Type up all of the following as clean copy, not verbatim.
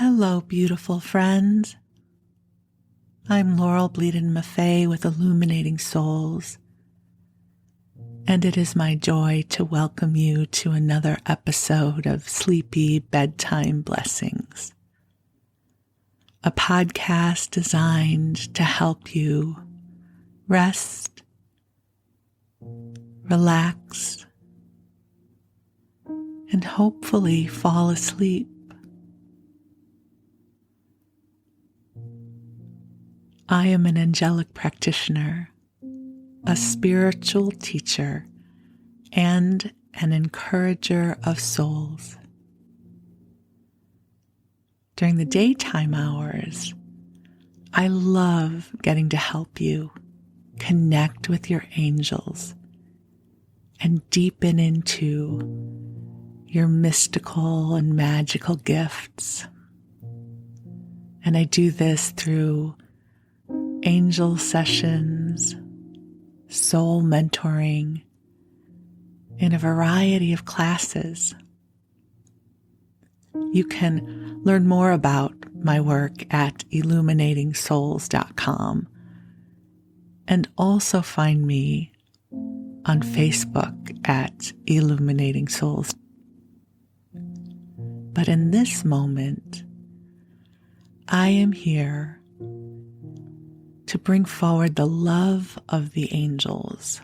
Hello, beautiful friends. I'm Laurel Bleadon-Maffei with Illuminating Souls, and it is my joy to welcome you to another episode of Sleepy Bedtime Blessings, a podcast designed to help you rest, relax, and hopefully fall asleep. I am an angelic practitioner, a spiritual teacher, and an encourager of souls. During the daytime hours, I love getting to help you connect with your angels and deepen into your mystical and magical gifts. And I do this through angel sessions, soul mentoring, in a variety of classes. You can learn more about my work at illuminatingsouls.com and also find me on Facebook at Illuminating Souls. But in this moment, I am here to bring forward the love of the angels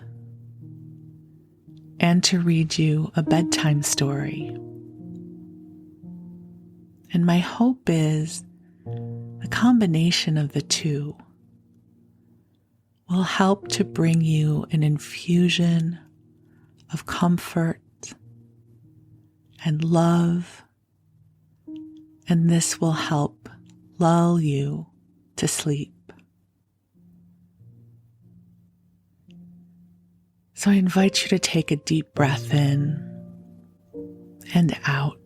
and to read you a bedtime story. And my hope is the combination of the two will help to bring you an infusion of comfort and love, and this will help lull you to sleep. So I invite you to take a deep breath in and out.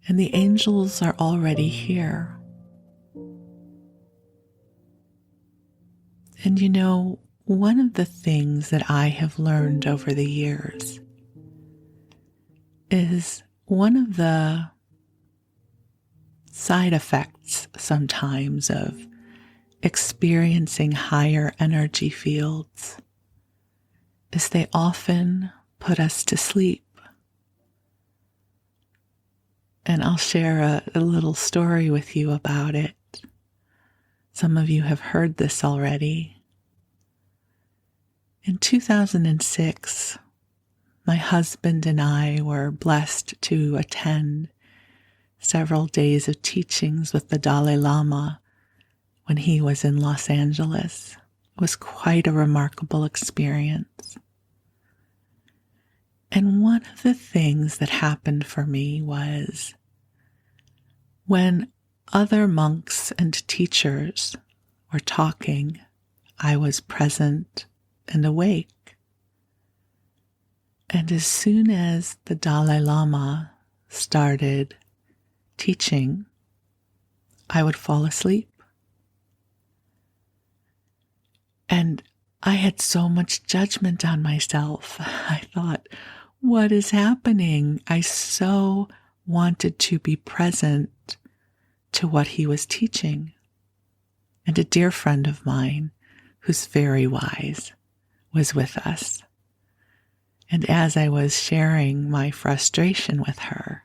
And the angels are already here. And you know, one of the things that I have learned over the years is one of the side effects sometimes of experiencing higher energy fields is they often put us to sleep. And I'll share a little story with you about it. Some of you have heard this already. In 2006, my husband and I were blessed to attend several days of teachings with the Dalai Lama when he was in Los Angeles. It was quite a remarkable experience. And one of the things that happened for me was when other monks and teachers were talking, I was present and awake. And as soon as the Dalai Lama started teaching, I would fall asleep. And I had so much judgment on myself. I thought, what is happening? I so wanted to be present to what he was teaching. And a dear friend of mine, who's very wise, was with us. And as I was sharing my frustration with her,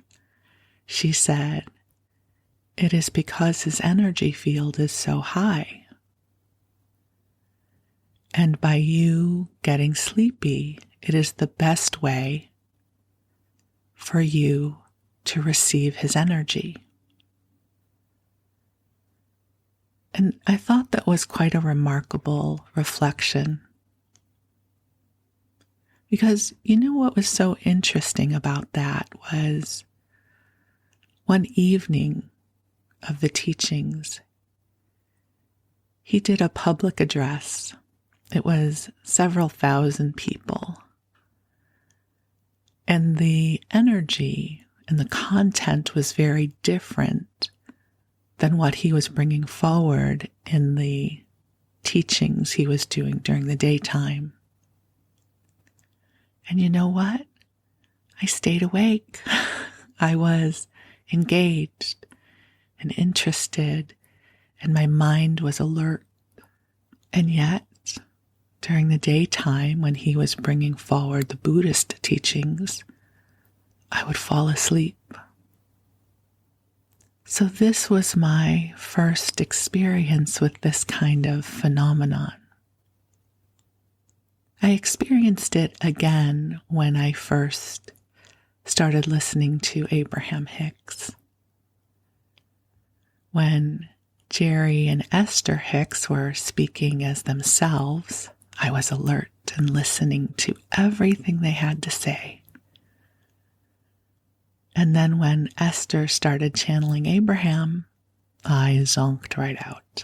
she said, "It is because his energy field is so high. And by you getting sleepy, it is the best way for you to receive his energy." And I thought that was quite a remarkable reflection. Because you know what was so interesting about that was one evening of the teachings, he did a public address. It was several thousand people. And the energy and the content was very different than what he was bringing forward in the teachings he was doing during the daytime. And you know what? I stayed awake. I was engaged and interested, and my mind was alert. And yet, during the daytime, when he was bringing forward the Buddhist teachings, I would fall asleep. So this was my first experience with this kind of phenomenon. I experienced it again when I first started listening to Abraham Hicks. When Jerry and Esther Hicks were speaking as themselves, I was alert and listening to everything they had to say. And then when Esther started channeling Abraham, I zonked right out.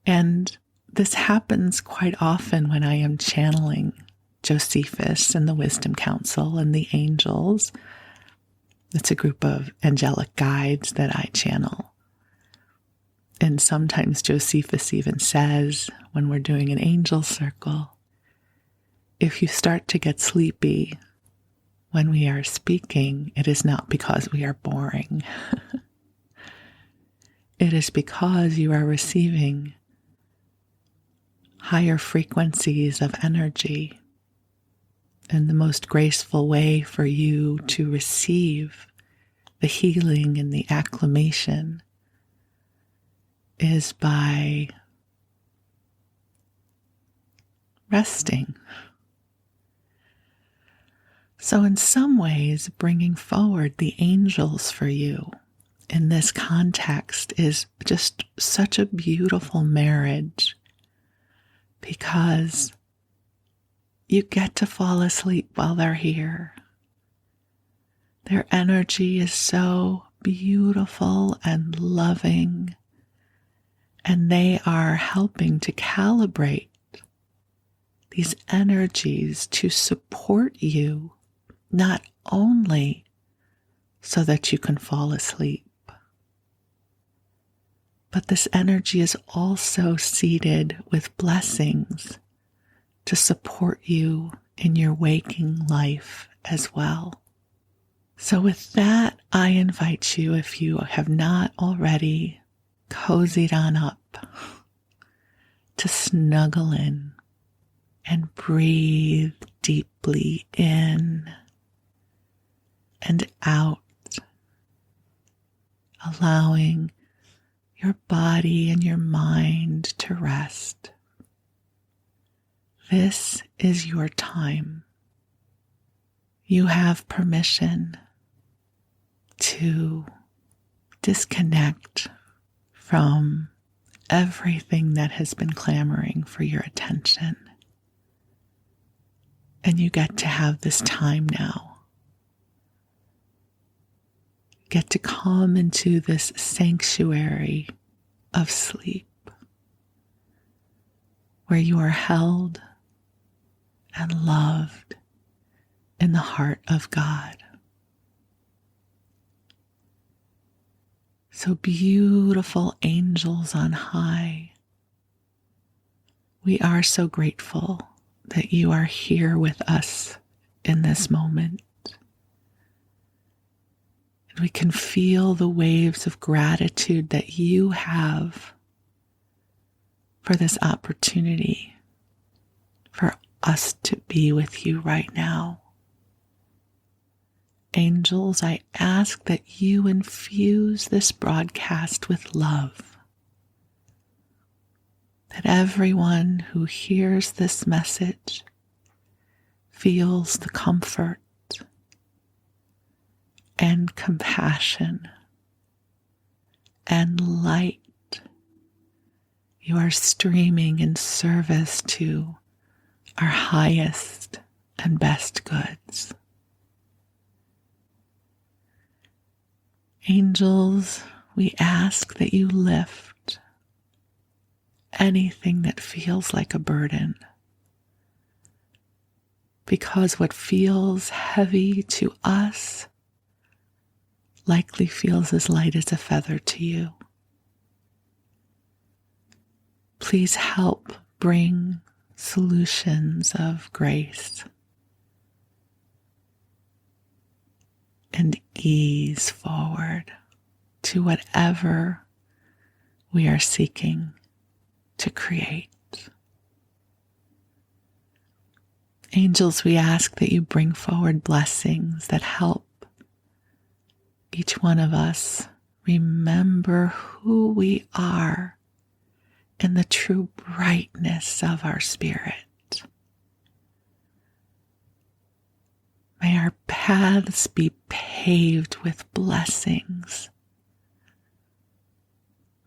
And this happens quite often when I am channeling Josephus and the Wisdom Council and the angels. It's a group of angelic guides that I channel. And sometimes Josephus even says, when we're doing an angel circle, if you start to get sleepy when we are speaking, it is not because we are boring. It is because you are receiving higher frequencies of energy. And the most graceful way for you to receive the healing and the acclimation is by resting. So in some ways, bringing forward the angels for you in this context is just such a beautiful marriage, because you get to fall asleep while they're here. Their energy is so beautiful and loving, and they are helping to calibrate these energies to support you, not only so that you can fall asleep, but this energy is also seeded with blessings to support you in your waking life as well. So with that, I invite you, if you have not already cozied on up, to snuggle in and breathe deeply in and out, allowing your body and your mind to rest. This is your time. You have permission to disconnect from everything that has been clamoring for your attention. And you get to have this time now. Get to come into this sanctuary of sleep where you are held and loved in the heart of God. So beautiful angels on high, we are so grateful that you are here with us in this moment. And we can feel the waves of gratitude that you have for this opportunity for us to be with you right now. Angels, I ask that you infuse this broadcast with love, that everyone who hears this message feels the comfort and compassion and light you are streaming in service to our highest and best goods. Angels, we ask that you lift anything that feels like a burden, because what feels heavy to us likely feels as light as a feather to you. Please help bring solutions of grace and ease forward to whatever we are seeking to create. Angels, we ask that you bring forward blessings that help each one of us remember who we are in the true brightness of our spirit. May our paths be paved with blessings.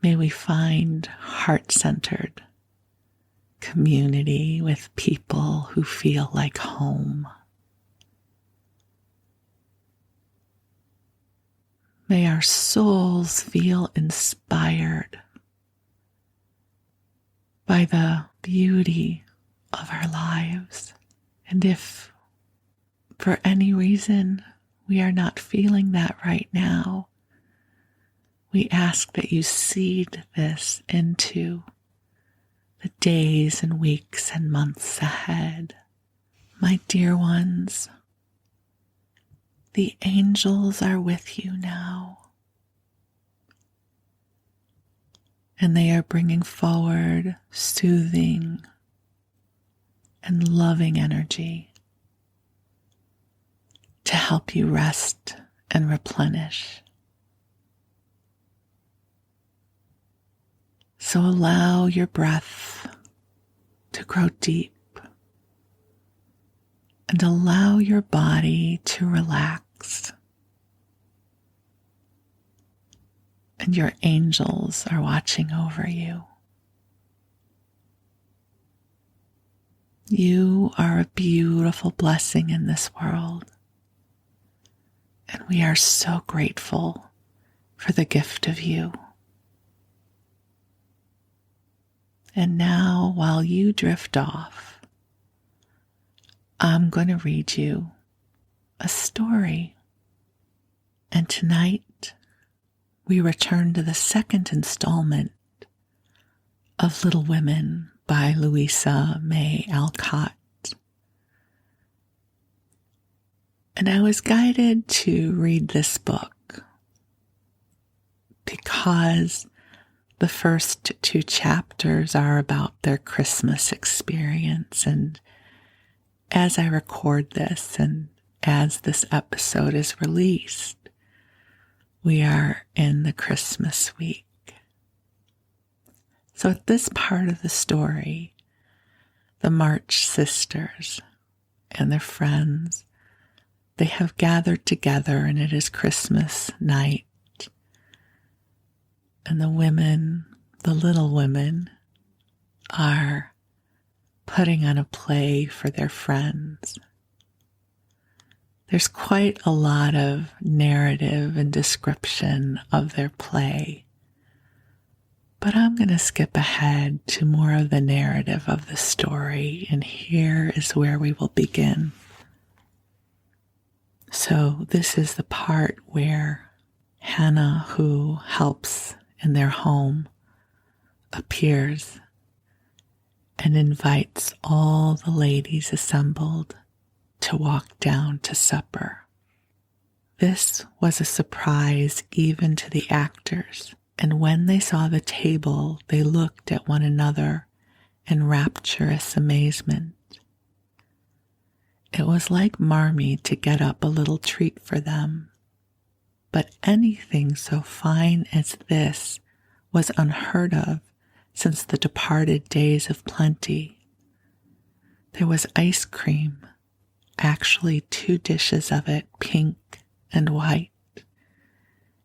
May we find heart-centered community with people who feel like home. May our souls feel inspired by the beauty of our lives. And if for any reason we are not feeling that right now, we ask that you seed this into the days and weeks and months ahead. My dear ones, the angels are with you now, and they are bringing forward soothing and loving energy to help you rest and replenish. So allow your breath to grow deep and allow your body to relax. And your angels are watching over you. You are a beautiful blessing in this world, and we are so grateful for the gift of you. And now, while you drift off, I'm going to read you a story. And tonight, we return to the second installment of Little Women by Louisa May Alcott. And I was guided to read this book because the first 2 chapters are about their Christmas experience. And as I record this and as this episode is released, we are in the Christmas week. So at this part of the story, the March sisters and their friends, they have gathered together, and it is Christmas night. And the women, the little women, are putting on a play for their friends. There's quite a lot of narrative and description of their play, but I'm going to skip ahead to more of the narrative of the story, and here is where we will begin. So this is the part where Hannah, who helps in their home, appears and invites all the ladies assembled to walk down to supper. This was a surprise even to the actors, and when they saw the table, they looked at one another in rapturous amazement. It was like Marmee to get up a little treat for them, but anything so fine as this was unheard of since the departed days of plenty. There was ice cream, actually 2 dishes of it, pink and white,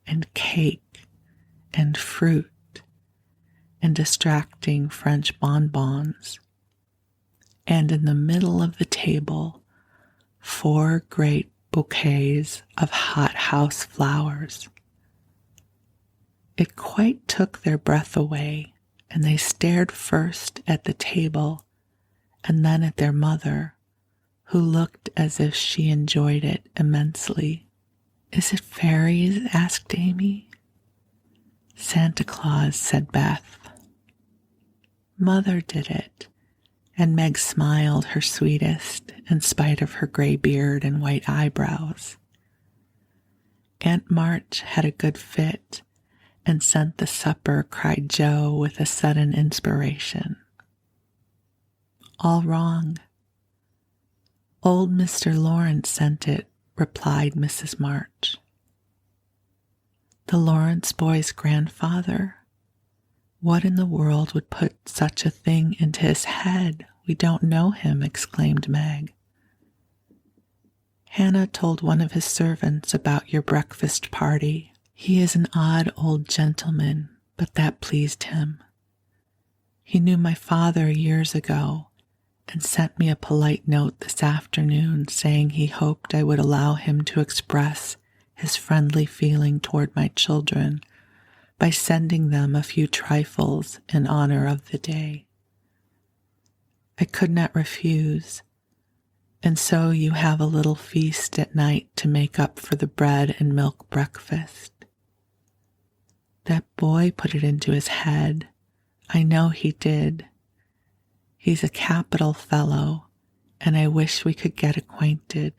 and cake and fruit and distracting French bonbons. And in the middle of the table, 4 great bouquets of hothouse flowers. It quite took their breath away, and they stared first at the table and then at their mother, who looked as if she enjoyed it immensely. "Is it fairies?" asked Amy. "Santa Claus," said Beth. "Mother did it," and Meg smiled her sweetest in spite of her gray beard and white eyebrows. Aunt March had a good fit and sent the supper, cried Joe with a sudden inspiration. All wrong. Old Mr. Lawrence sent it, replied Mrs. March. The Lawrence boy's grandfather? What in the world would put such a thing into his head? We don't know him, exclaimed Meg. Hannah told one of his servants about your breakfast party. He is an odd old gentleman, but that pleased him. He knew my father years ago and sent me a polite note this afternoon saying he hoped I would allow him to express his friendly feeling toward my children by sending them a few trifles in honor of the day. I could not refuse, and so you have a little feast at night to make up for the bread and milk breakfast. That boy put it into his head. I know he did. He's a capital fellow, and I wish we could get acquainted.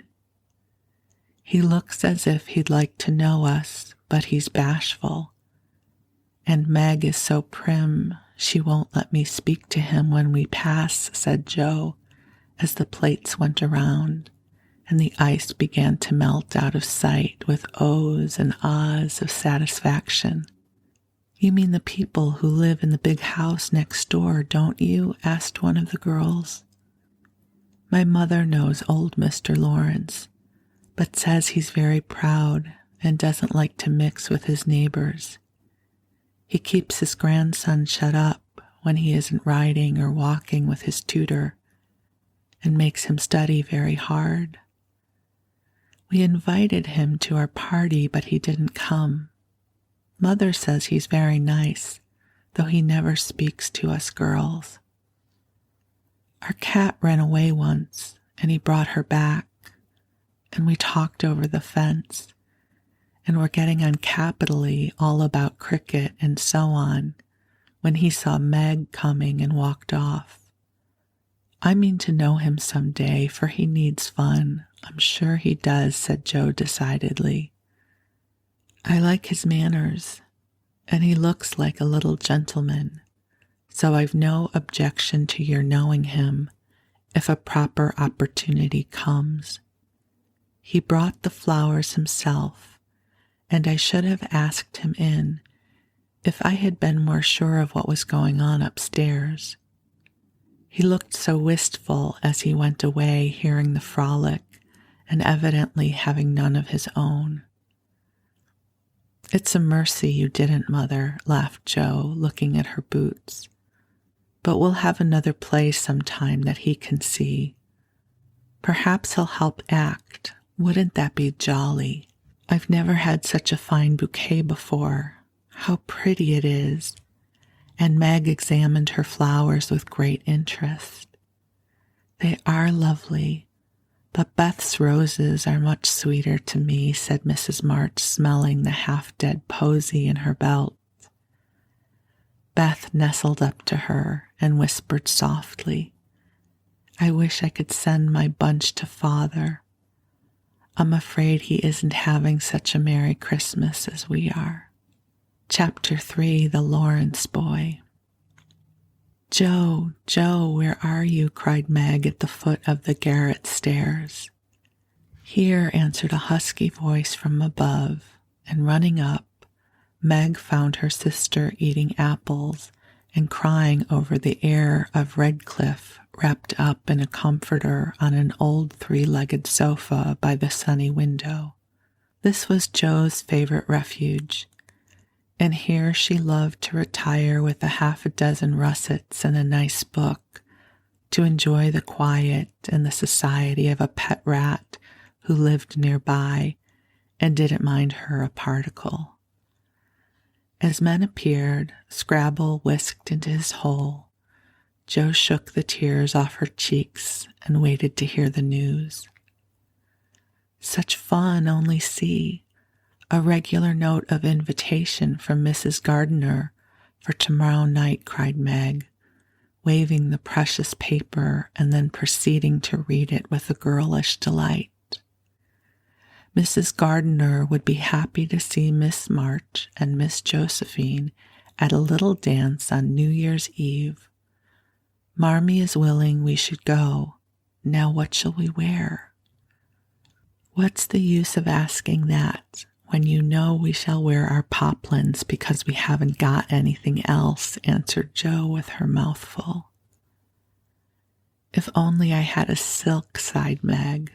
He looks as if he'd like to know us, but he's bashful. And Meg is so prim, she won't let me speak to him when we pass, said Joe, as the plates went around, and the ice began to melt out of sight with ohs and ahs of satisfaction. You mean the people who live in the big house next door, don't you? Asked one of the girls. My mother knows old Mr. Lawrence, but says he's very proud and doesn't like to mix with his neighbors. He keeps his grandson shut up when he isn't riding or walking with his tutor, and makes him study very hard. We invited him to our party, but he didn't come. Mother says he's very nice, though he never speaks to us girls. Our cat ran away once, and he brought her back, and we talked over the fence, and were getting on capitally all about cricket and so on, when he saw Meg coming and walked off. I mean to know him some day, for he needs fun. I'm sure he does, said Joe decidedly. I like his manners, and he looks like a little gentleman, so I've no objection to your knowing him if a proper opportunity comes. He brought the flowers himself, and I should have asked him in if I had been more sure of what was going on upstairs. He looked so wistful as he went away, hearing the frolic and evidently having none of his own. It's a mercy you didn't, Mother, laughed Joe, looking at her boots. But we'll have another play sometime that he can see. Perhaps he'll help act. Wouldn't that be jolly? I've never had such a fine bouquet before. How pretty it is. And Meg examined her flowers with great interest. They are lovely, but Beth's roses are much sweeter to me, said Mrs. March, smelling the half-dead posy in her belt. Beth nestled up to her and whispered softly, I wish I could send my bunch to Father. I'm afraid he isn't having such a Merry Christmas as we are. Chapter 3, The Lawrence Boy. Joe, Joe, where are you? Cried Meg at the foot of the garret stairs. Here, answered a husky voice from above, and running up, Meg found her sister eating apples and crying over the heir of Redcliffe wrapped up in a comforter on an old three-legged sofa by the sunny window. This was Joe's favorite refuge, and here she loved to retire with a half a dozen russets and a nice book to enjoy the quiet and the society of a pet rat who lived nearby and didn't mind her a particle. As men appeared, Scrabble whisked into his hole. Joe shook the tears off her cheeks and waited to hear the news. Such fun, only see. A regular note of invitation from Mrs. Gardiner for tomorrow night, cried Meg, waving the precious paper and then proceeding to read it with a girlish delight. Mrs. Gardiner would be happy to see Miss March and Miss Josephine at a little dance on New Year's Eve. Marmee is willing we should go. Now what shall we wear? What's the use of asking that when you know we shall wear our poplins because we haven't got anything else, answered Jo with her mouth full. If only I had a silk, sighed Meg.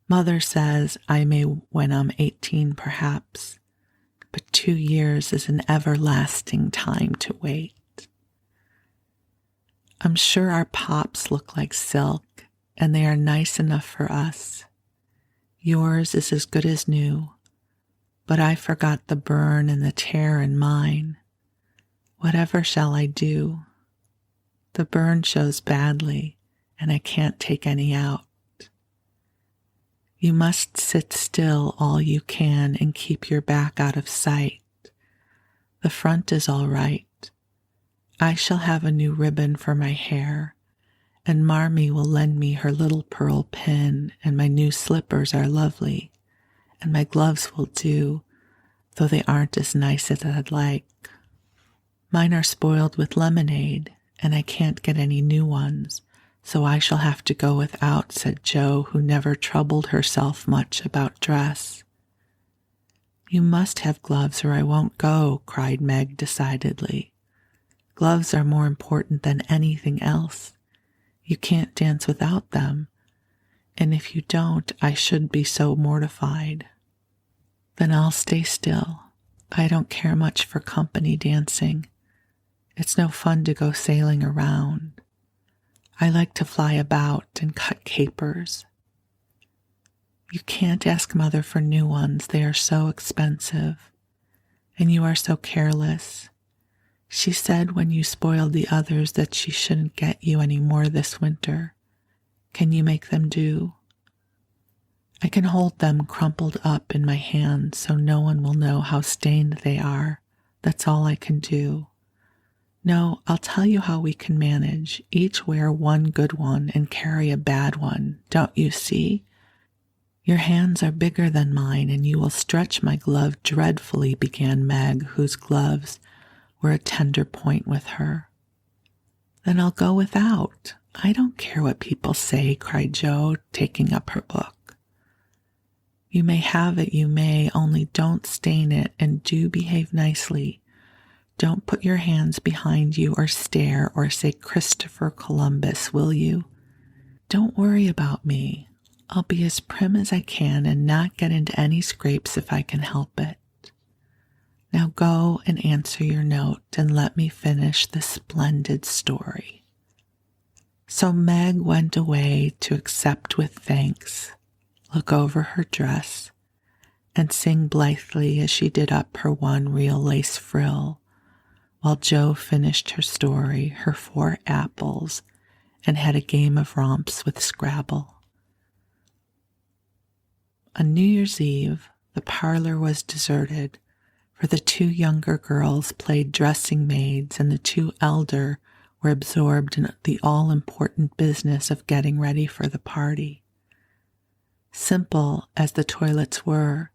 Mother says I may when I'm 18 perhaps, but 2 years is an everlasting time to wait. I'm sure our pops look like silk, and they are nice enough for us. Yours is as good as new, but I forgot the burn and the tear in mine. Whatever shall I do? The burn shows badly, and I can't take any out. You must sit still all you can and keep your back out of sight. The front is all right. I shall have a new ribbon for my hair, and Marmee will lend me her little pearl pin, and my new slippers are lovely, and my gloves will do, though they aren't as nice as I'd like. Mine are spoiled with lemonade, and I can't get any new ones, so I shall have to go without, said Jo, who never troubled herself much about dress. You must have gloves or I won't go, cried Meg decidedly. Gloves are more important than anything else. You can't dance without them, and if you don't, I should be so mortified. Then I'll stay still. I don't care much for company dancing. It's no fun to go sailing around. I like to fly about and cut capers. You can't ask Mother for new ones. They are so expensive. And you are so careless. She said when you spoiled the others that she shouldn't get you any more this winter. Can you make them do? I can hold them crumpled up in my hand so no one will know how stained they are. That's all I can do. No, I'll tell you how we can manage. Each wear one good one and carry a bad one. Don't you see? Your hands are bigger than mine and you will stretch my glove dreadfully, began Meg, whose gloves were a tender point with her. Then I'll go without. I don't care what people say, cried Jo, taking up her book. You may have it, you may, only don't stain it and do behave nicely. Don't put your hands behind you or stare or say Christopher Columbus, will you? Don't worry about me. I'll be as prim as I can and not get into any scrapes if I can help it. Now go and answer your note and let me finish the splendid story. So Meg went away to accept with thanks, look over her dress, and sing blithely as she did up her one real lace frill, while Jo finished her story, her 4 apples, and had a game of romps with Scrabble. On New Year's Eve, the parlor was deserted, for the 2 younger girls played dressing maids and the 2 elder were absorbed in the all-important business of getting ready for the party. Simple as the toilets were,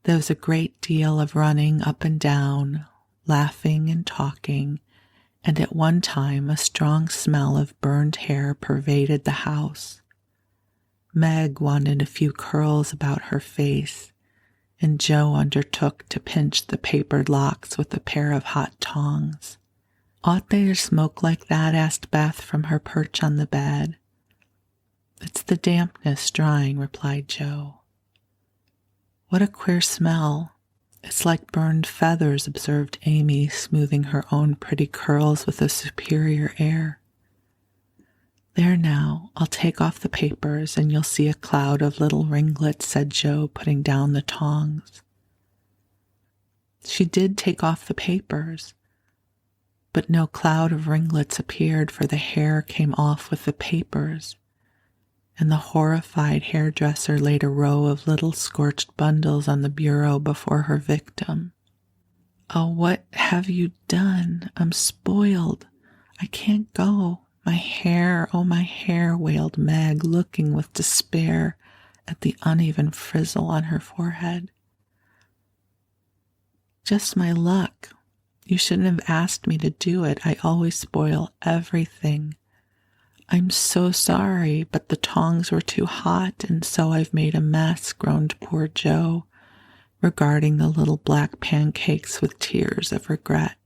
there was a great deal of running up and down, laughing and talking, and at one time a strong smell of burned hair pervaded the house. Meg wanted a few curls about her face, and Jo undertook to pinch the papered locks with a pair of hot tongs. Ought they to smoke like that? Asked Beth from her perch on the bed. It's the dampness drying, replied Jo. What a queer smell. It's like burned feathers, observed Amy, smoothing her own pretty curls with a superior air. There now, I'll take off the papers and you'll see a cloud of little ringlets, said Jo, putting down the tongs. She did take off the papers, but no cloud of ringlets appeared, for the hair came off with the papers, and the horrified hairdresser laid a row of little scorched bundles on the bureau before her victim. Oh, what have you done? I'm spoiled. I can't go. My hair, oh, my hair, wailed Meg, looking with despair at the uneven frizzle on her forehead. Just my luck. You shouldn't have asked me to do it. I always spoil everything. I'm so sorry, but the tongs were too hot, and so I've made a mess, groaned poor Joe, regarding the little black pancakes with tears of regret.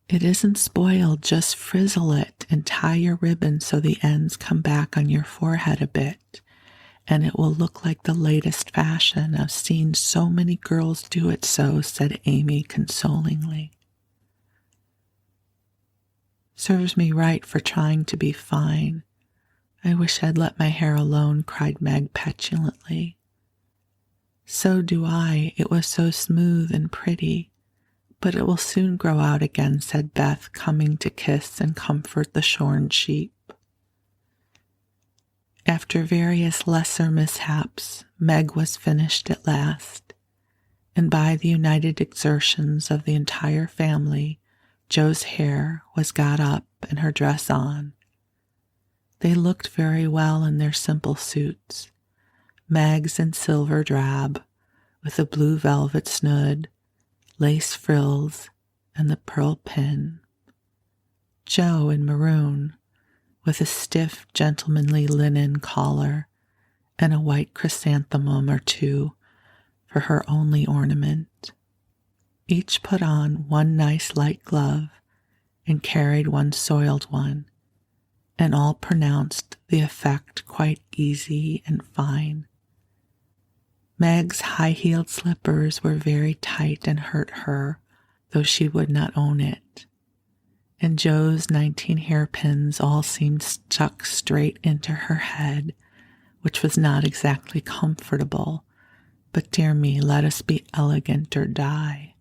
It isn't spoiled, just frizzle it and tie your ribbon so the ends come back on your forehead a bit, and it will look like the latest fashion. I've seen so many girls do it so, said Amy consolingly. Serves me right for trying to be fine. I wish I'd let my hair alone, cried Meg petulantly. So do I. It was so smooth and pretty. But it will soon grow out again, said Beth, coming to kiss and comfort the shorn sheep. After various lesser mishaps, Meg was finished at last, and by the united exertions of the entire family, Joe's hair was got up and her dress on. They looked very well in their simple suits, Meg's in silver drab, with a blue velvet snood, lace frills, and the pearl pin. Joe in maroon, with a stiff, gentlemanly linen collar and a white chrysanthemum or two for her only ornament. Each put on one nice light glove and carried one soiled one, and all pronounced the effect quite easy and fine. Meg's high-heeled slippers were very tight and hurt her, though she would not own it. And Joe's 19 hairpins all seemed stuck straight into her head, which was not exactly comfortable, but dear me, let us be elegant or die.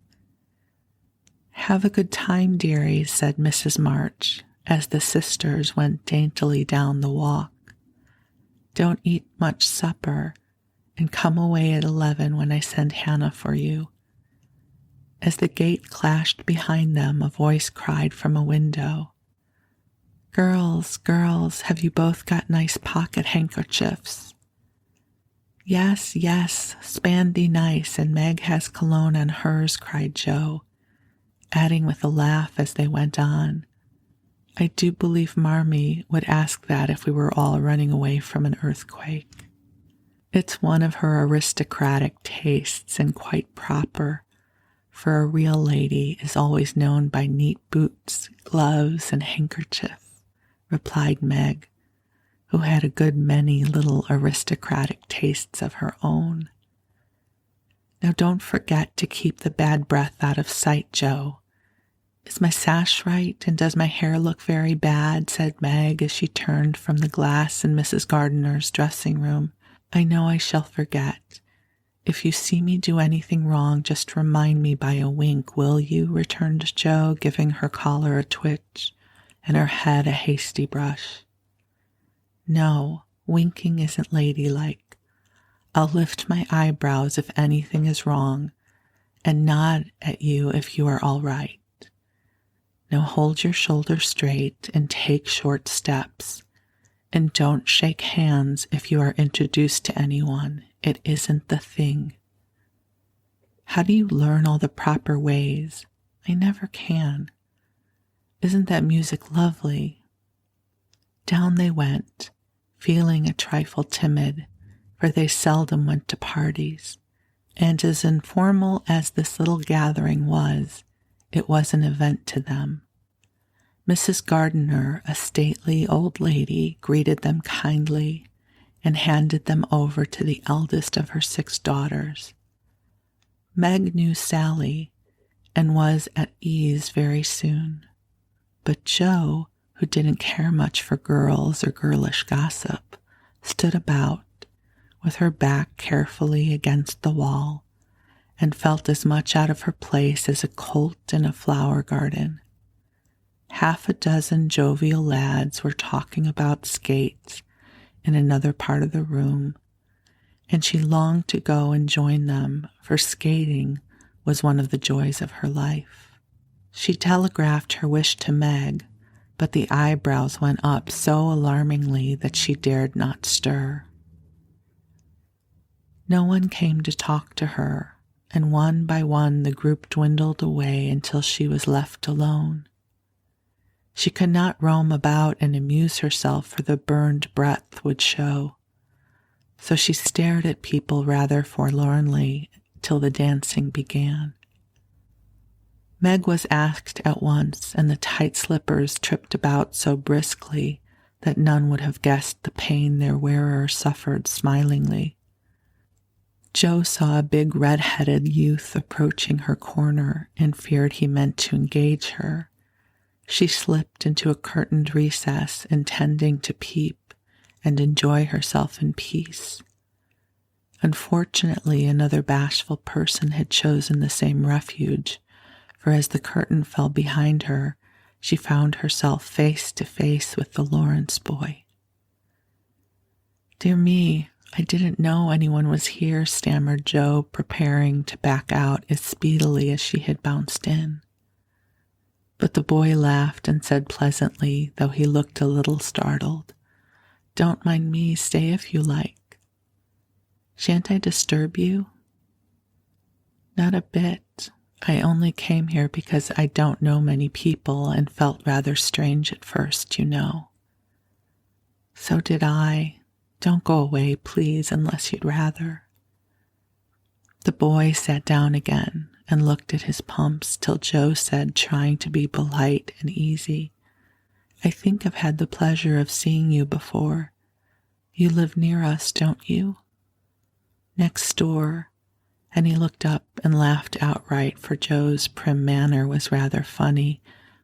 Have a good time, dearies, said Mrs. March, as the sisters went daintily down the walk. Don't eat much supper, and come away at 11 when I send Hannah for you. As the gate clashed behind them, a voice cried from a window, Girls, girls, have you both got nice pocket handkerchiefs? Yes, yes, spandy nice, and Meg has cologne on hers, cried Joe, adding with a laugh as they went on, I do believe Marmee would ask that if we were all running away from an earthquake. It's one of her aristocratic tastes and quite proper, for a real lady is always known by neat boots, gloves, and handkerchief, replied Meg, who had a good many little aristocratic tastes of her own. Now don't forget to keep the bad breath out of sight, Joe. Is my sash right, and does my hair look very bad? Said Meg as she turned from the glass in Mrs. Gardiner's dressing room. I know I shall forget. If you see me do anything wrong, just remind me by a wink, will you? Returned Joe, giving her collar a twitch and her head a hasty brush. No, winking isn't ladylike. I'll lift my eyebrows if anything is wrong, and nod at you if you are all right. Now hold your shoulders straight and take short steps. And don't shake hands if you are introduced to anyone. It isn't the thing. How do you learn all the proper ways? I never can. Isn't that music lovely? Down they went, feeling a trifle timid, for they seldom went to parties, and as informal as this little gathering was, it was an event to them. Mrs. Gardiner, a stately old lady, greeted them kindly and handed them over to the eldest of her 6 daughters. Meg knew Sally and was at ease very soon, but Joe, who didn't care much for girls or girlish gossip, stood about, with her back carefully against the wall, and felt as much out of her place as a colt in a flower garden. Half a dozen jovial lads were talking about skates in another part of the room, and she longed to go and join them, for skating was one of the joys of her life. She telegraphed her wish to Meg, but the eyebrows went up so alarmingly that she dared not stir. No one came to talk to her, and one by one the group dwindled away until she was left alone. She could not roam about and amuse herself, for the burned breath would show. So she stared at people rather forlornly till the dancing began. Meg was asked at once, and the tight slippers tripped about so briskly that none would have guessed the pain their wearer suffered smilingly. Jo saw a big red-headed youth approaching her corner and feared he meant to engage her. She slipped into a curtained recess, intending to peep and enjoy herself in peace. Unfortunately, another bashful person had chosen the same refuge, for as the curtain fell behind her, she found herself face to face with the Lawrence boy. "Dear me, I didn't know anyone was here," stammered Jo, preparing to back out as speedily as she had bounced in. But the boy laughed and said pleasantly, though he looked a little startled, "Don't mind me, stay if you like." "Shan't I disturb you?" "Not a bit. I only came here because I don't know many people and felt rather strange at first, you know." "So did I. Don't go away, please, unless you'd rather." The boy sat down again and looked at his pumps till Jo said, trying to be polite and easy, "I think I've had the pleasure of seeing you before. You live near us, don't you?" "Next door," and he looked up and laughed outright, for Jo's prim manner was rather funny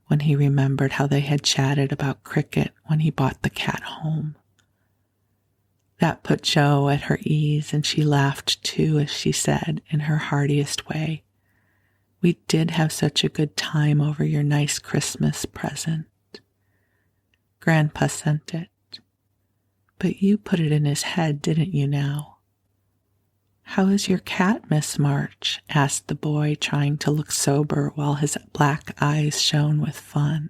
when he remembered how they had chatted about cricket when he bought the cat home. That put Jo at her ease, and she laughed too as she said, in her heartiest way, "We did have such a good time over your nice Christmas present. Grandpa sent it. But you put it in his head, didn't you now?" "How is your cat, Miss March?" asked the boy, trying to look sober while his black eyes shone with fun.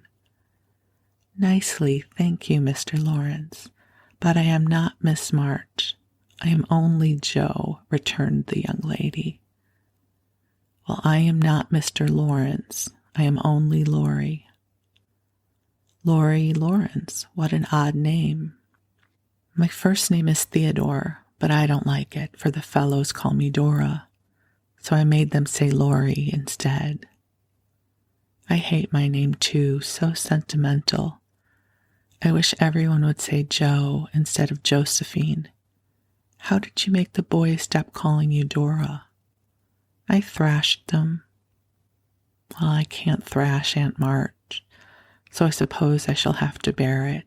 "Nicely, thank you, Mr. Lawrence. But I am not Miss March. I am only Jo," returned the young lady. "Well, I am not Mr. Lawrence. I am only Laurie." "Laurie Lawrence, what an odd name." "My first name is Theodore, but I don't like it, for the fellows call me Dora, so I made them say Laurie instead. I hate my name too, so sentimental. I wish everyone would say Jo instead of Josephine. How did you make the boys stop calling you Dora?" "I thrashed them." "Well, I can't thrash Aunt March, so I suppose I shall have to bear it."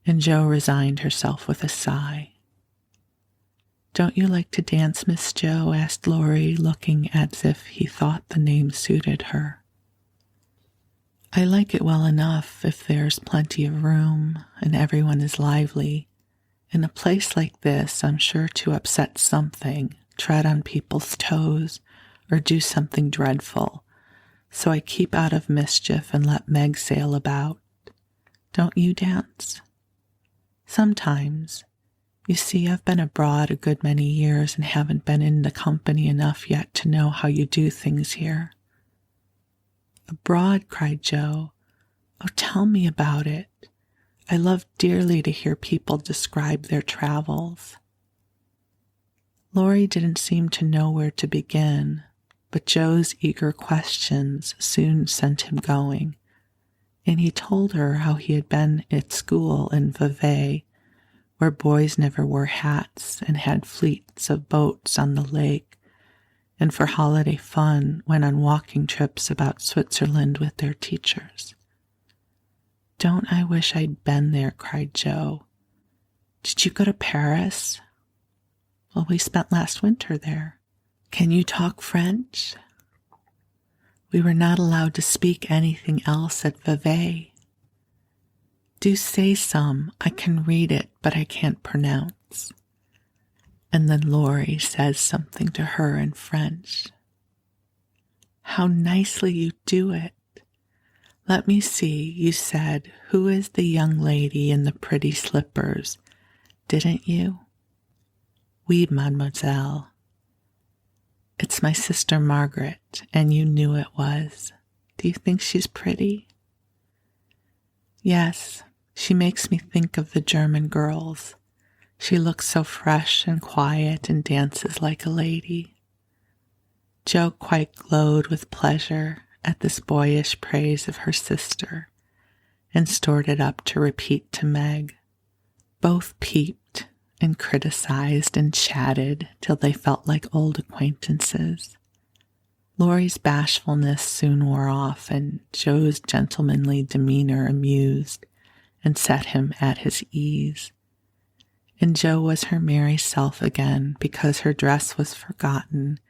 And Jo resigned herself with a sigh. "Don't you like to dance, Miss Jo?" asked Laurie, looking as if he thought the name suited her. "I like it well enough if there's plenty of room and everyone is lively. In a place like this, I'm sure to upset something, tread on people's toes, or do something dreadful, so I keep out of mischief and let Meg sail about. Don't you dance?" "Sometimes. You see, I've been abroad a good many years and haven't been in the company enough yet to know how you do things here." "Abroad?" cried Jo. "Oh, tell me about it. I love dearly to hear people describe their travels." Laurie didn't seem to know where to begin, but Jo's eager questions soon sent him going, and he told her how he had been at school in Vevey, where boys never wore hats and had fleets of boats on the lake, and for holiday fun went on walking trips about Switzerland with their teachers. "Don't I wish I'd been there," cried Jo. "Did you go to Paris?" "Well, we spent last winter there." "Can you talk French?" "We were not allowed to speak anything else at Vevey." "Do say some. I can read it, but I can't pronounce." And then Laurie says something to her in French. "How nicely you do it. Let me see, you said, 'Who is the young lady in the pretty slippers?' Didn't you?" Oui, mademoiselle. It's my sister Margaret, and you knew it was. Do you think she's pretty? Yes, she makes me think of the German girls. She looks so fresh and quiet and dances like a lady. Jo quite glowed with pleasure at this boyish praise of her sister and stored it up to repeat to Meg. Both peeped and criticized and chatted till they felt like old acquaintances. Laurie's bashfulness soon wore off, and Jo's gentlemanly demeanor amused and set him at his ease. And Jo was her merry self again because her dress was forgotten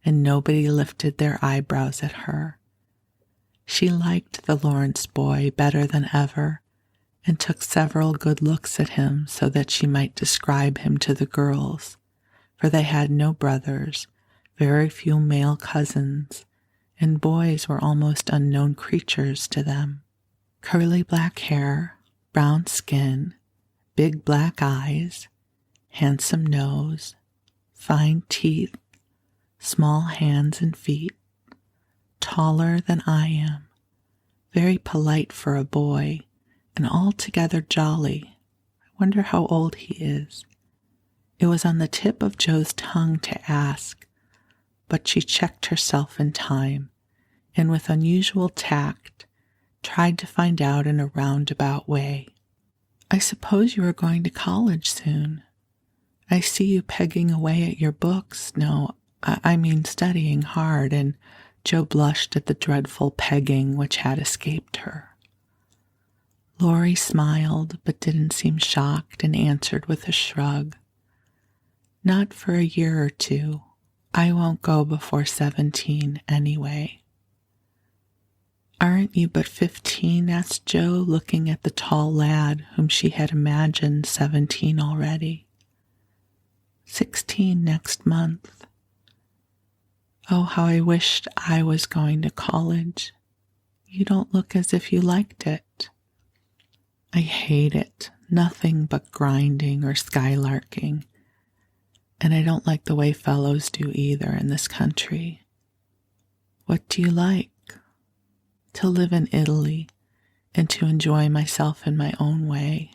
and nobody lifted their eyebrows at her. She liked the Lawrence boy better than ever and took several good looks at him so that she might describe him to the girls, for they had no brothers, very few male cousins, and boys were almost unknown creatures to them. Curly black hair, brown skin, big black eyes, handsome nose, fine teeth, small hands and feet, taller than I am, very polite for a boy, and altogether jolly. I wonder how old he is. It was on the tip of Jo's tongue to ask, but she checked herself in time, and with unusual tact, tried to find out in a roundabout way. I suppose you are going to college soon. I see you pegging away at your books. No, I mean studying hard, and Jo blushed at the dreadful pegging which had escaped her. Laurie smiled, but didn't seem shocked, and answered with a shrug. Not for a year or two. I won't go before 17 anyway. Aren't you but 15? Asked Jo, looking at the tall lad whom she had imagined 17 already. 16 next month. Oh, how I wished I was going to college. You don't look as if you liked it. I hate it. Nothing but grinding or skylarking. And I don't like the way fellows do either in this country. What do you like? To live in Italy and to enjoy myself in my own way.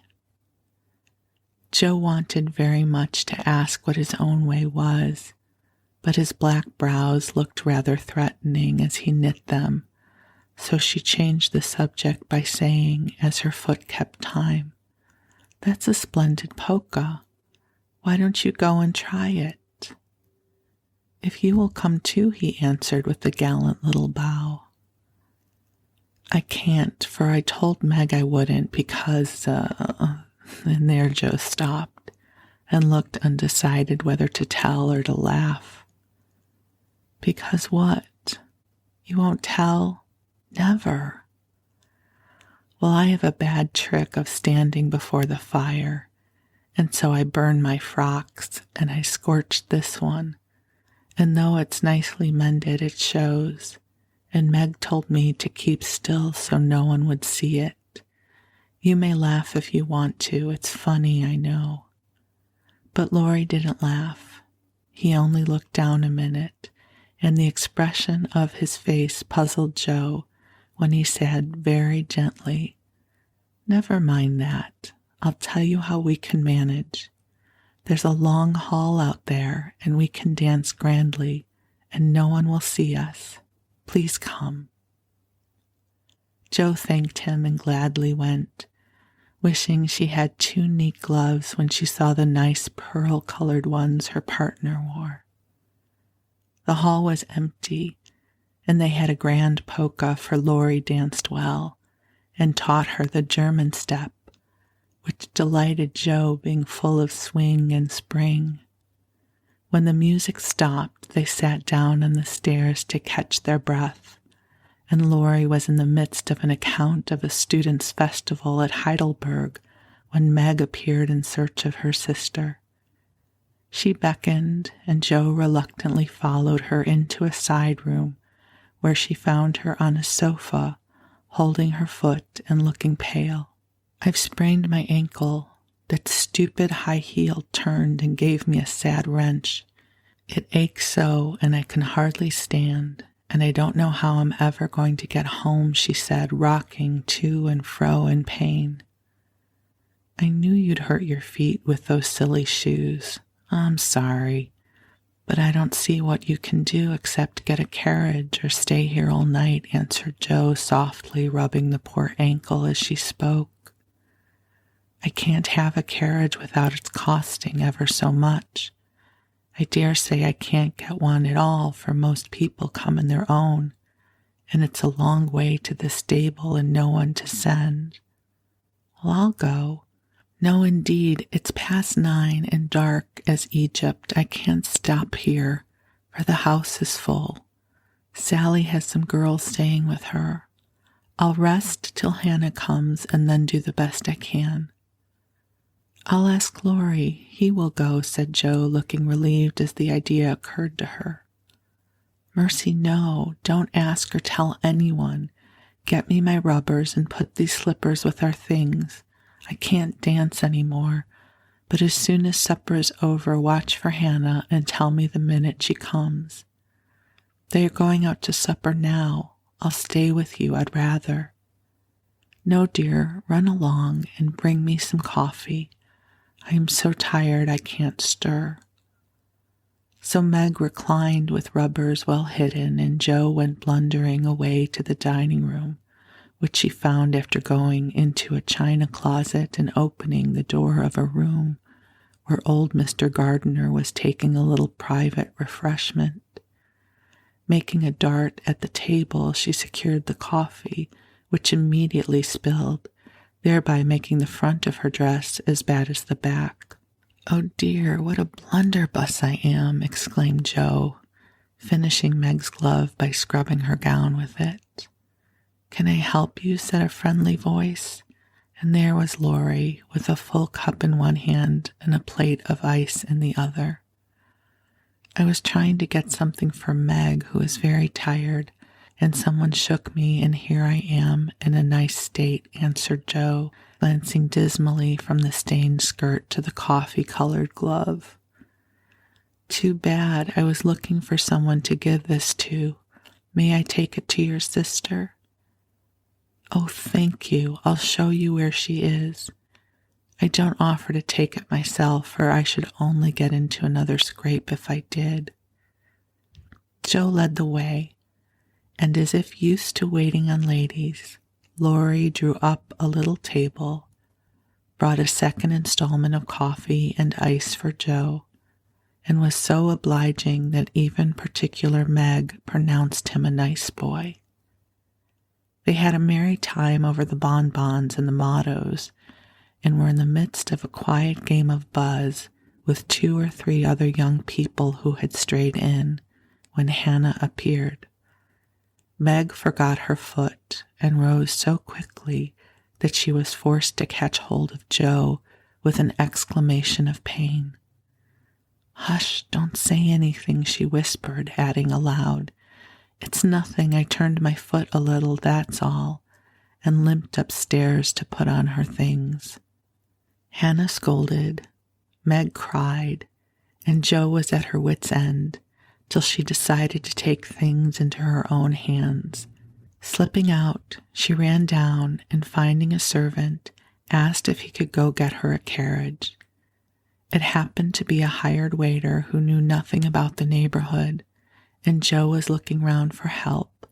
Jo wanted very much to ask what his own way was, but his black brows looked rather threatening as he knit them, so she changed the subject by saying, as her foot kept time, "That's a splendid polka. Why don't you go and try it?" "If you will come too," he answered with a gallant little bow. "I can't, for I told Meg I wouldn't because, And there Jo stopped and looked undecided whether to tell or to laugh. "Because what? You won't tell?" "Never." "Well, I have a bad trick of standing before the fire, and so I burned my frocks, and I scorched this one, and though it's nicely mended, it shows, and Meg told me to keep still so no one would see it. You may laugh if you want to, it's funny, I know." But Laurie didn't laugh. He only looked down a minute, and the expression of his face puzzled Jo when he said very gently, "Never mind that. I'll tell you how we can manage. There's a long hall out there, and we can dance grandly, and no one will see us. Please come." Jo thanked him and gladly went, wishing she had 2 neat gloves when she saw the nice pearl-colored ones her partner wore. The hall was empty, and they had a grand polka, for Laurie danced well, and taught her the German step, which delighted Jo, being full of swing and spring. When the music stopped, they sat down on the stairs to catch their breath, and Laurie was in the midst of an account of a students' festival at Heidelberg when Meg appeared in search of her sister. She beckoned, and Jo reluctantly followed her into a side room where she found her on a sofa, holding her foot and looking pale. "I've sprained my ankle. That stupid high heel turned and gave me a sad wrench. It aches so, and I can hardly stand, and I don't know how I'm ever going to get home, she said, rocking to and fro in pain. I knew you'd hurt your feet with those silly shoes. I'm sorry, but I don't see what you can do except get a carriage or stay here all night, answered Joe, softly rubbing the poor ankle as she spoke. I can't have a carriage without its costing ever so much. I dare say I can't get one at all, for most people come in their own, and it's a long way to the stable and no one to send. Well, I'll go. No, indeed, it's past 9 and dark as Egypt. I can't stop here, for the house is full. Sally has some girls staying with her. I'll rest till Hannah comes and then do the best I can. I'll ask Laurie. He will go, said Joe, looking relieved as the idea occurred to her. Mercy, no, don't ask or tell anyone. Get me my rubbers and put these slippers with our things. I can't dance any more, but as soon as supper is over, watch for Hannah and tell me the minute she comes. They are going out to supper now. I'll stay with you, I'd rather. No, dear, run along and bring me some coffee. I am so tired I can't stir. So Meg reclined with rubbers well hidden, and Joe went blundering away to the dining room, which she found after going into a china closet and opening the door of a room where old Mr. Gardiner was taking a little private refreshment. Making a dart at the table, she secured the coffee, which immediately spilled, thereby making the front of her dress as bad as the back. Oh dear, what a blunderbuss I am, exclaimed Joe, finishing Meg's glove by scrubbing her gown with it. Can I help you? Said a friendly voice, and there was Laurie with a full cup in one hand and a plate of ice in the other. I was trying to get something for Meg, who is very tired, and someone shook me, and here I am in a nice state, answered Joe, glancing dismally from the stained skirt to the coffee-colored glove. Too bad. I was looking for someone to give this to. May I take it to your sister? Oh, thank you. I'll show you where she is. I don't offer to take it myself, for I should only get into another scrape if I did. Joe led the way, and as if used to waiting on ladies, Laurie drew up a little table, brought a second installment of coffee and ice for Joe, and was so obliging that even particular Meg pronounced him a nice boy. They had a merry time over the bonbons and the mottos, and were in the midst of a quiet game of buzz with 2 or 3 other young people who had strayed in, when Hannah appeared. Meg forgot her foot and rose so quickly that she was forced to catch hold of Joe with an exclamation of pain. Hush, don't say anything, she whispered, adding aloud, It's nothing, I turned my foot a little, that's all, and limped upstairs to put on her things. Hannah scolded, Meg cried, and Joe was at her wit's end, till she decided to take things into her own hands. Slipping out, she ran down and, finding a servant, asked if he could go get her a carriage. It happened to be a hired waiter who knew nothing about the neighborhood, and Joe was looking round for help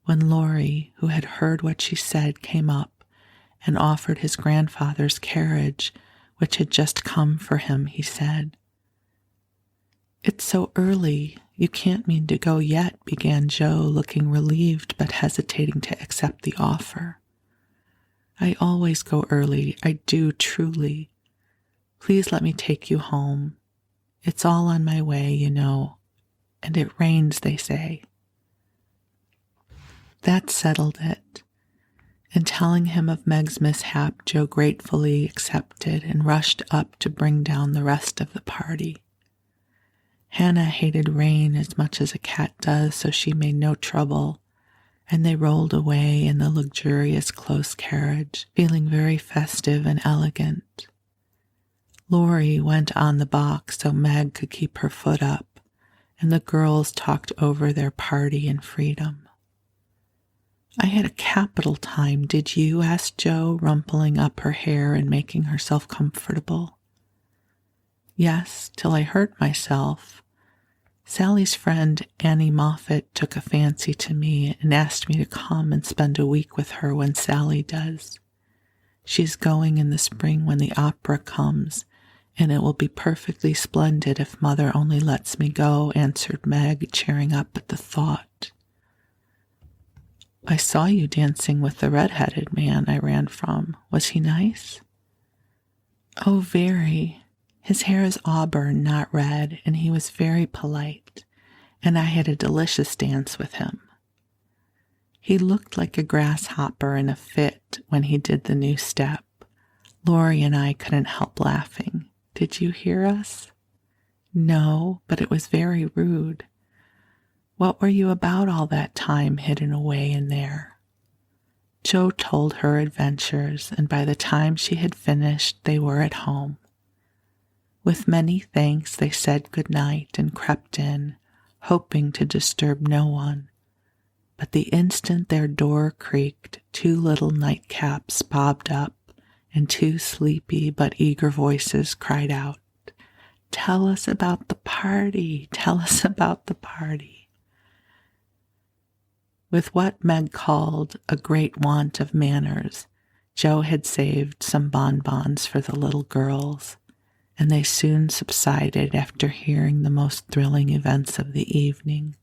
when Laurie, who had heard what she said, came up and offered his grandfather's carriage, which had just come for him, he said. It's so early. You can't mean to go yet, began Joe, looking relieved but hesitating to accept the offer. I always go early, I do truly. Please let me take you home. It's all on my way, you know, and it rains, they say. That settled it, and telling him of Meg's mishap, Joe gratefully accepted and rushed up to bring down the rest of the party. Hannah hated rain as much as a cat does, so she made no trouble, and they rolled away in the luxurious close carriage, feeling very festive and elegant. Lori went on the box so Meg could keep her foot up, and the girls talked over their party and freedom. I had a capital time, did you? Asked Jo, rumpling up her hair and making herself comfortable. Yes, till I hurt myself. Sally's friend Annie Moffat took a fancy to me and asked me to come and spend a week with her when Sally does. She's going in the spring when the opera comes, and it will be perfectly splendid if Mother only lets me go, answered Meg, cheering up at the thought. I saw you dancing with the red-headed man I ran from. Was he nice? Oh, very. His hair is auburn, not red, and he was very polite, and I had a delicious dance with him. He looked like a grasshopper in a fit when he did the new step. Lori and I couldn't help laughing. Did you hear us? No, but it was very rude. What were you about all that time hidden away in there? Jo told her adventures, and by the time she had finished, they were at home. With many thanks, they said good night and crept in, hoping to disturb no one. But the instant their door creaked, 2 little nightcaps bobbed up, and 2 sleepy but eager voices cried out, "Tell us about the party! Tell us about the party!" With what Meg called a great want of manners, Jo had saved some bonbons for the little girls, and they soon subsided after hearing the most thrilling events of the evening.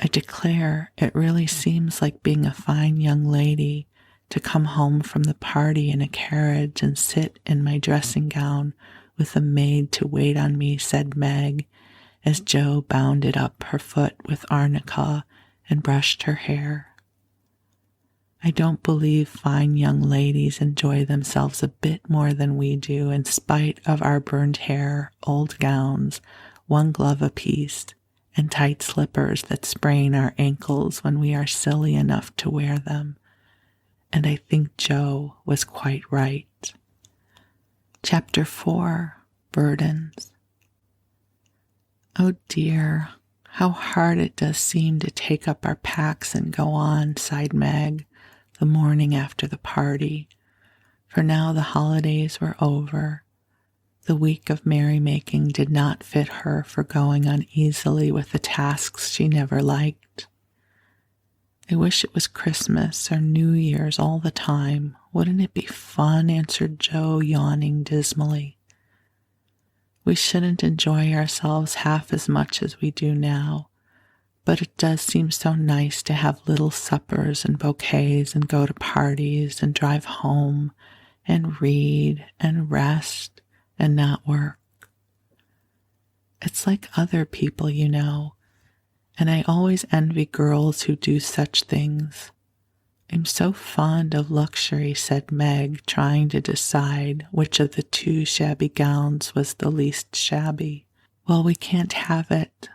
I declare, it really seems like being a fine young lady to come home from the party in a carriage and sit in my dressing gown with a maid to wait on me, said Meg, as Jo bounded up her foot with arnica and brushed her hair. I don't believe fine young ladies enjoy themselves a bit more than we do, in spite of our burned hair, old gowns, 1 glove apiece, and tight slippers that sprain our ankles when we are silly enough to wear them. And I think Jo was quite right. Chapter 4, Burdens. Oh dear, how hard it does seem to take up our packs and go on, sighed Meg, the morning after the party, for now the holidays were over. The week of merrymaking did not fit her for going uneasily with the tasks she never liked. I wish it was Christmas or New Year's all the time. Wouldn't it be fun? Answered Jo, yawning dismally. We shouldn't enjoy ourselves half as much as we do now, but it does seem so nice to have little suppers and bouquets and go to parties and drive home and read and rest and not work. It's like other people, you know, and I always envy girls who do such things. I'm so fond of luxury, said Meg, trying to decide which of the 2 shabby gowns was the least shabby. Well, we can't have it,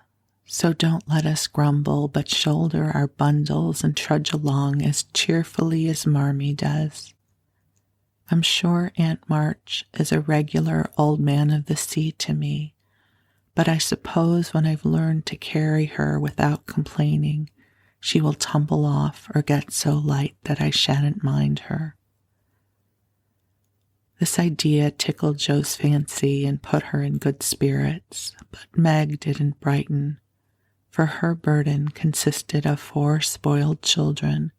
so don't let us grumble, but shoulder our bundles and trudge along as cheerfully as Marmee does. I'm sure Aunt March is a regular old man of the sea to me, but I suppose when I've learned to carry her without complaining, she will tumble off or get so light that I shan't mind her. This idea tickled Jo's fancy and put her in good spirits, but Meg didn't brighten, for her burden consisted of 4 spoiled children,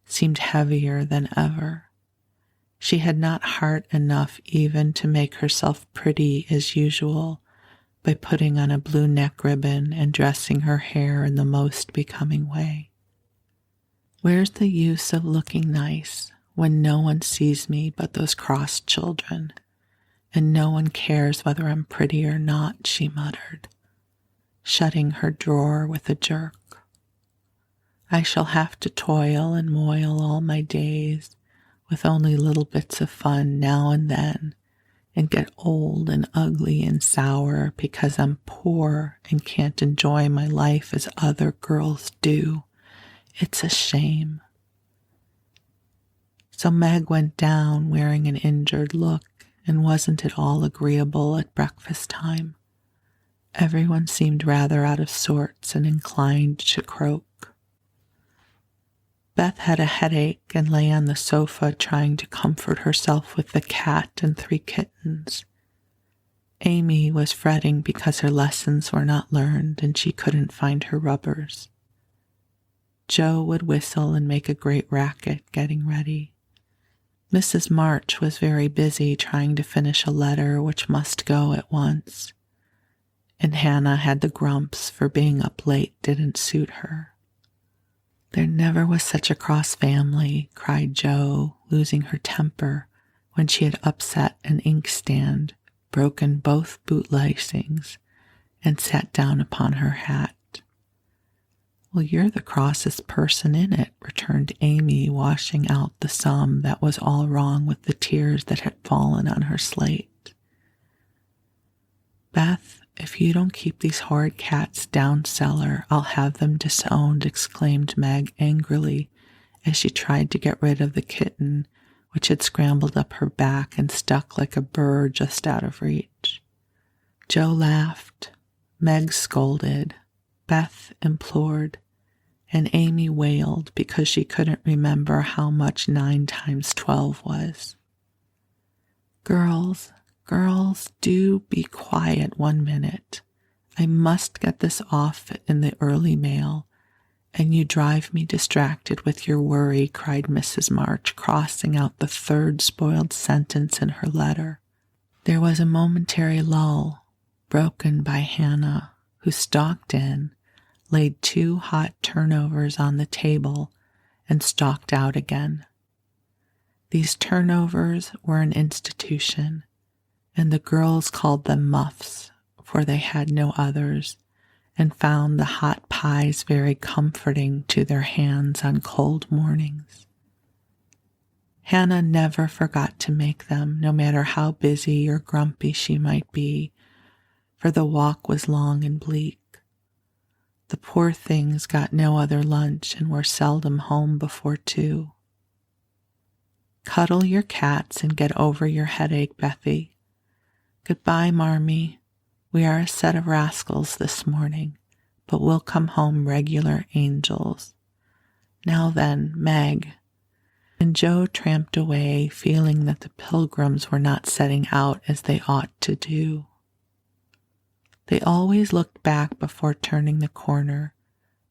seemed heavier than ever. She had not heart enough even to make herself pretty as usual by putting on a blue neck ribbon and dressing her hair in the most becoming way. Where's the use of looking nice when no one sees me but those cross children, and no one cares whether I'm pretty or not, she muttered, shutting her drawer with a jerk. I shall have to toil and moil all my days, with only little bits of fun now and then, and get old and ugly and sour because I'm poor and can't enjoy my life as other girls do. It's a shame. So Meg went down wearing an injured look and wasn't at all agreeable at breakfast time. Everyone seemed rather out of sorts and inclined to croak. Beth had a headache and lay on the sofa trying to comfort herself with the cat and 3 kittens. Amy was fretting because her lessons were not learned and she couldn't find her rubbers. Joe would whistle and make a great racket getting ready. Mrs. March was very busy trying to finish a letter which must go at once, and Hannah had the grumps for being up late didn't suit her. There never was such a cross family, cried Joe, losing her temper when she had upset an inkstand, broken both bootlaces, and sat down upon her hat. Well, you're the crossest person in it, returned Amy, washing out the sum that was all wrong with the tears that had fallen on her slate. Beth, if you don't keep these horrid cats down cellar, I'll have them disowned, exclaimed Meg angrily as she tried to get rid of the kitten, which had scrambled up her back and stuck like a burr just out of reach. Joe laughed, Meg scolded, Beth implored, and Amy wailed because she couldn't remember how much 9 times 12 was. Girls, do be quiet 1 minute. I must get this off in the early mail, and you drive me distracted with your worry, cried Mrs. March, crossing out the 3rd spoiled sentence in her letter. There was a momentary lull, broken by Hannah, who stalked in, laid 2 hot turnovers on the table, and stalked out again. These turnovers were an institution, and the girls called them muffs, for they had no others, and found the hot pies very comforting to their hands on cold mornings. Hannah never forgot to make them, no matter how busy or grumpy she might be, for the walk was long and bleak. The poor things got no other lunch and were seldom home before 2. Cuddle your cats and get over your headache, Bethy. Goodbye, Marmee. We are a set of rascals this morning, but we'll come home regular angels. Now then, Meg. And Joe tramped away, feeling that the pilgrims were not setting out as they ought to do. They always looked back before turning the corner,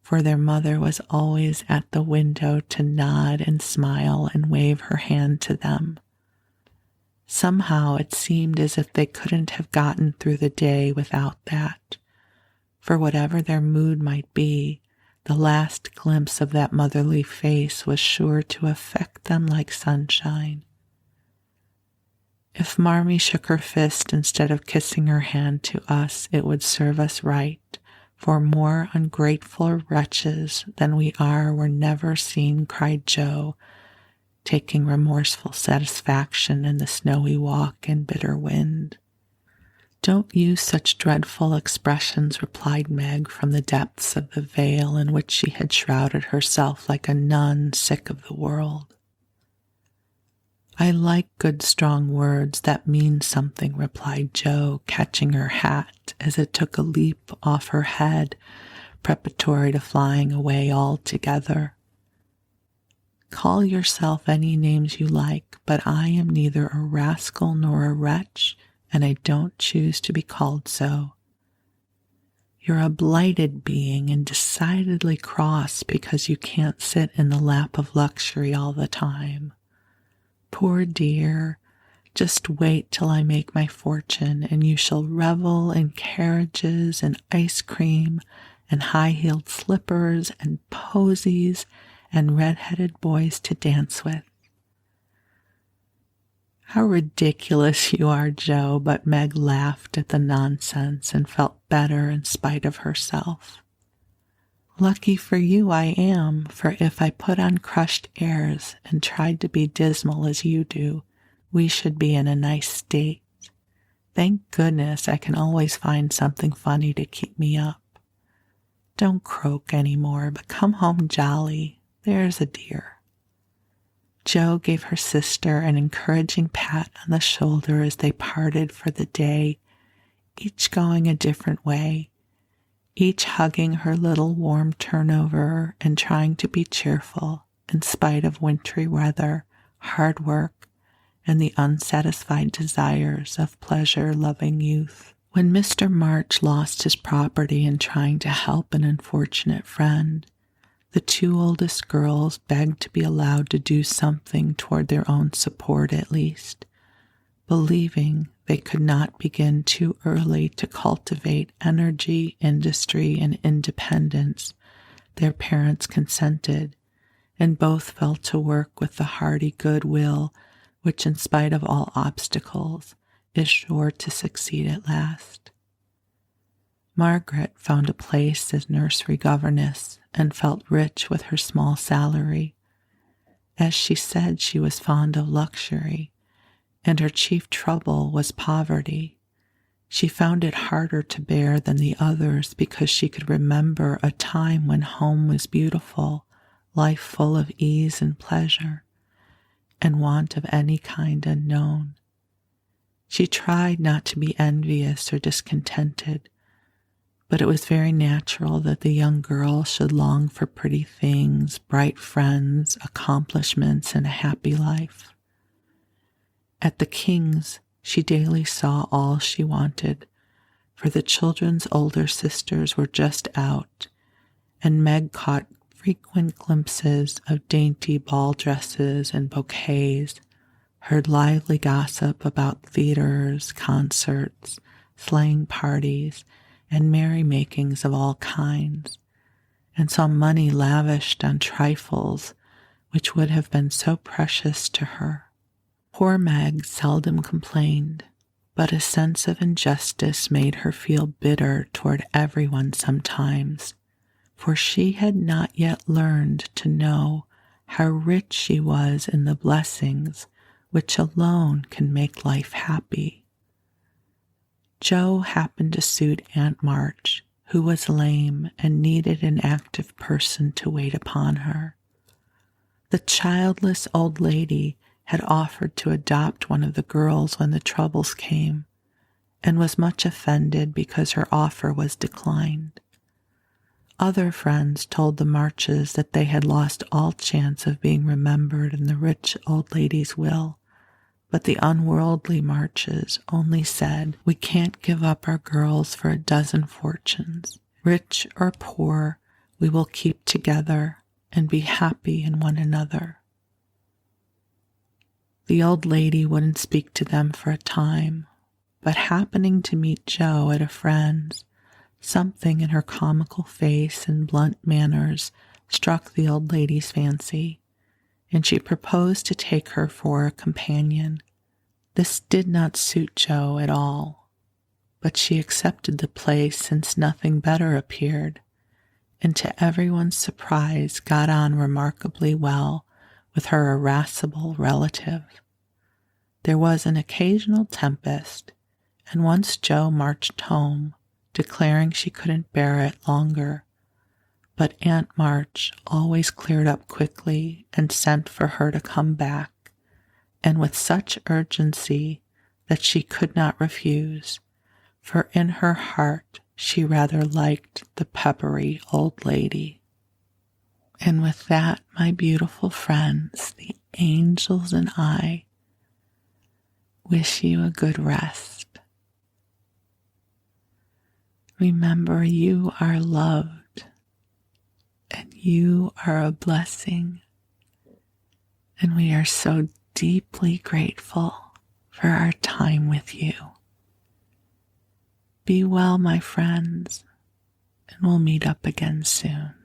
for their mother was always at the window to nod and smile and wave her hand to them. Somehow it seemed as if they couldn't have gotten through the day without that, for whatever their mood might be, the last glimpse of that motherly face was sure to affect them like sunshine. If Marmee shook her fist instead of kissing her hand to us, it would serve us right, for more ungrateful wretches than we are were never seen, cried Joe, taking remorseful satisfaction in the snowy walk and bitter wind. Don't use such dreadful expressions, replied Meg from the depths of the veil in which she had shrouded herself like a nun sick of the world. I like good strong words that mean something, replied Joe, catching her hat as it took a leap off her head, preparatory to flying away altogether. Call yourself any names you like, but I am neither a rascal nor a wretch, and I don't choose to be called so. You're a blighted being and decidedly cross because you can't sit in the lap of luxury all the time. Poor dear, just wait till I make my fortune, and you shall revel in carriages and ice cream and high-heeled slippers and posies and red-headed boys to dance with. How ridiculous you are, Joe, but Meg laughed at the nonsense and felt better in spite of herself. Lucky for you I am, for if I put on crushed airs and tried to be dismal as you do, we should be in a nice state. Thank goodness I can always find something funny to keep me up. Don't croak any more, but come home jolly, there's a dear. Jo gave her sister an encouraging pat on the shoulder as they parted for the day, each going a different way, each hugging her little warm turnover and trying to be cheerful in spite of wintry weather, hard work, and the unsatisfied desires of pleasure-loving youth. When Mr. March lost his property in trying to help an unfortunate friend, the two oldest girls begged to be allowed to do something toward their own support at least, believing they could not begin too early to cultivate energy, industry, and independence. Their parents consented, and both fell to work with the hearty goodwill which, in spite of all obstacles, is sure to succeed at last. Margaret found a place as nursery governess and felt rich with her small salary. As she said, she was fond of luxury, and her chief trouble was poverty. She found it harder to bear than the others because she could remember a time when home was beautiful, life full of ease and pleasure, and want of any kind unknown. She tried not to be envious or discontented, but it was very natural that the young girl should long for pretty things, bright friends, accomplishments, and a happy life. At the King's, she daily saw all she wanted, for the children's older sisters were just out, and Meg caught frequent glimpses of dainty ball dresses and bouquets, heard lively gossip about theaters, concerts, sleighing parties, and merrymakings of all kinds, and saw money lavished on trifles which would have been so precious to her. Poor Meg seldom complained, but a sense of injustice made her feel bitter toward everyone sometimes, for she had not yet learned to know how rich she was in the blessings which alone can make life happy. Jo happened to suit Aunt March, who was lame and needed an active person to wait upon her. The childless old lady had offered to adopt one of the girls when the troubles came, and was much offended because her offer was declined. Other friends told the Marches that they had lost all chance of being remembered in the rich old lady's will, but the unworldly Marches only said, "We can't give up our girls for a dozen fortunes. Rich or poor, we will keep together and be happy in one another." The old lady wouldn't speak to them for a time, but happening to meet Jo at a friend's, something in her comical face and blunt manners struck the old lady's fancy, and she proposed to take her for a companion. This did not suit Jo at all, but she accepted the place since nothing better appeared, and to everyone's surprise got on remarkably well with her irascible relative. There was an occasional tempest, and once Jo marched home, declaring she couldn't bear it longer, but Aunt March always cleared up quickly and sent for her to come back, and with such urgency that she could not refuse, for in her heart she rather liked the peppery old lady. And with that, my beautiful friends, the angels and I wish you a good rest. Remember, you are loved, and you are a blessing, and we are so deeply grateful for our time with you. Be well, my friends, and we'll meet up again soon.